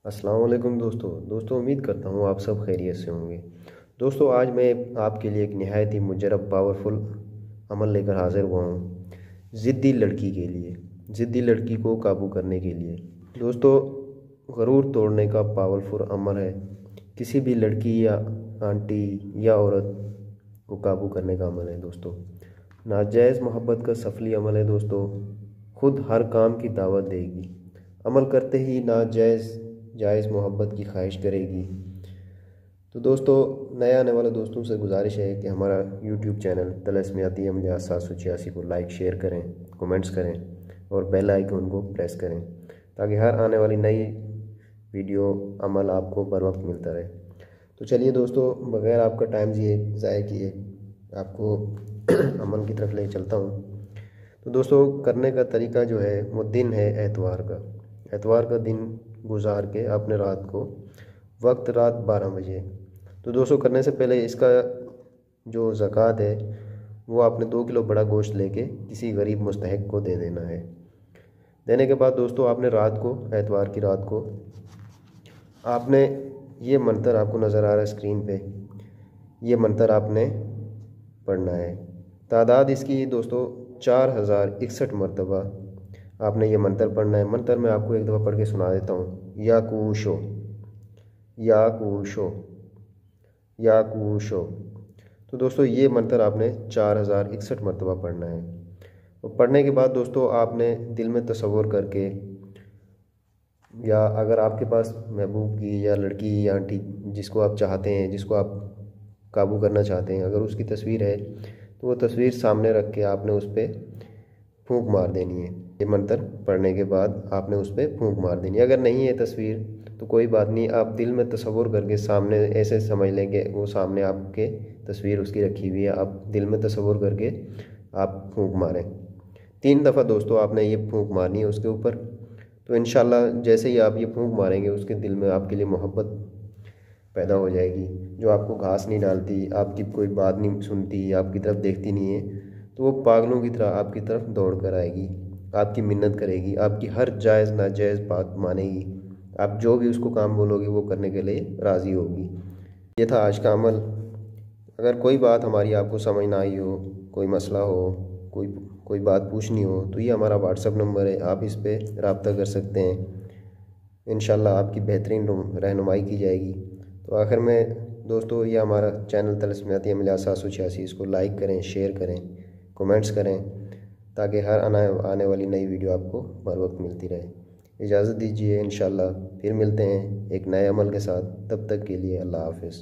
अस्सलाम वालेकुम दोस्तों उम्मीद करता हूँ आप सब खैरियत से होंगे। दोस्तों आज मैं आपके लिए एक नहायत ही मुजरब पावरफुल अमल लेकर हाज़िर हुआ हूँ ज़िद्दी लड़की के लिए, ज़िद्दी लड़की को काबू करने के लिए। दोस्तों गरूर तोड़ने का पावरफुल अमल है, किसी भी लड़की या आंटी या औरत को काबू करने का अमल है। दोस्तों नाजायज़ मोहब्बत का सफली अमल है। दोस्तों खुद हर काम की दावत देगी, अमल करते ही जायज़ मोहब्बत की ख्वाहिश करेगी। तो दोस्तों नए आने वाले दोस्तों से गुजारिश है कि हमारा यूट्यूब चैनल तलस्मियाती अमलियात 786 को लाइक शेयर करें, कमेंट्स करें और बेल आइकन को प्रेस करें ताकि हर आने वाली नई वीडियो अमल आपको बर वक्त मिलता रहे। तो चलिए दोस्तों बग़ैर आपका टाइम ज़ाया किए आपको अमल की तरफ ले चलता हूँ। तो दोस्तों करने का तरीका जो है वो दिन है एतवार का दिन गुजार के आपने रात को वक्त रात 12 बजे। तो दोस्तों करने से पहले इसका जो ज़कात है वो आपने 2 किलो बड़ा गोश्त लेके किसी गरीब मुस्तहिक को दे देना है। देने के बाद दोस्तों आपने रात को एतवार की रात को आपने ये मंतर आपको नज़र आ रहा है स्क्रीन पे, ये मंतर आपने पढ़ना है। तादाद इसकी दोस्तों 4061 मरतबा आपने ये मंतर पढ़ना है। मंतर मैं आपको एक दफ़ा पढ़ के सुना देता हूँ। या कूशो या कूशो या कूशो। तो दोस्तों ये मंतर आपने 4061 मरतबा पढ़ना है। और पढ़ने के बाद दोस्तों आपने दिल में तसव्वुर करके, या अगर आपके पास महबूब की या लड़की या आंटी जिसको आप चाहते हैं, जिसको आप काबू करना चाहते हैं, अगर उसकी तस्वीर है तो वो तस्वीर सामने रख के आपने उस पर फूंक मार देनी है। ये मंत्र पढ़ने के बाद आपने उस पर फूंक मार देनी है। अगर नहीं है तस्वीर तो कोई बात नहीं, आप दिल में तसव्वुर करके सामने ऐसे समझ लेंगे वो सामने आपके तस्वीर उसकी रखी हुई है, आप दिल में तसव्वुर करके आप फूंक मारें। 3 दफ़ा दोस्तों आपने ये फूंक मारनी है उसके ऊपर। तो इंशाल्लाह जैसे ही आप ये फूंक मारेंगे उसके दिल में आपके लिए मोहब्बत पैदा हो जाएगी। जो आपको घास नहीं डालती, आपकी कोई बात नहीं सुनती, आपकी तरफ देखती नहीं है, तो वो पागलों की तरह आपकी तरफ दौड़ कर आएगी, आपकी मिन्नत करेगी, आपकी हर जायज़ नाजायज़ बात मानेगी, आप जो भी उसको काम बोलोगे वो करने के लिए राज़ी होगी। ये था आज का अमल। अगर कोई बात हमारी आपको समझ ना आई हो, कोई मसला हो, कोई बात पूछनी हो, तो ये हमारा व्हाट्सअप नंबर है, आप इस पर रब्ता कर सकते हैं। इंशाल्लाह आपकी बेहतरीन रहनुमाई की जाएगी। तो आखिर में दोस्तों ये हमारा चैनल तलस्मियाती अमलियात 786, इसको लाइक करें, शेयर करें, कमेंट्स करें ताकि हर आने वाली नई वीडियो आपको बर वक्त मिलती रहे। इजाज़त दीजिए, इंशाल्लाह फिर मिलते हैं एक नए अमल के साथ। तब तक के लिए अल्लाह हाफ़िज़।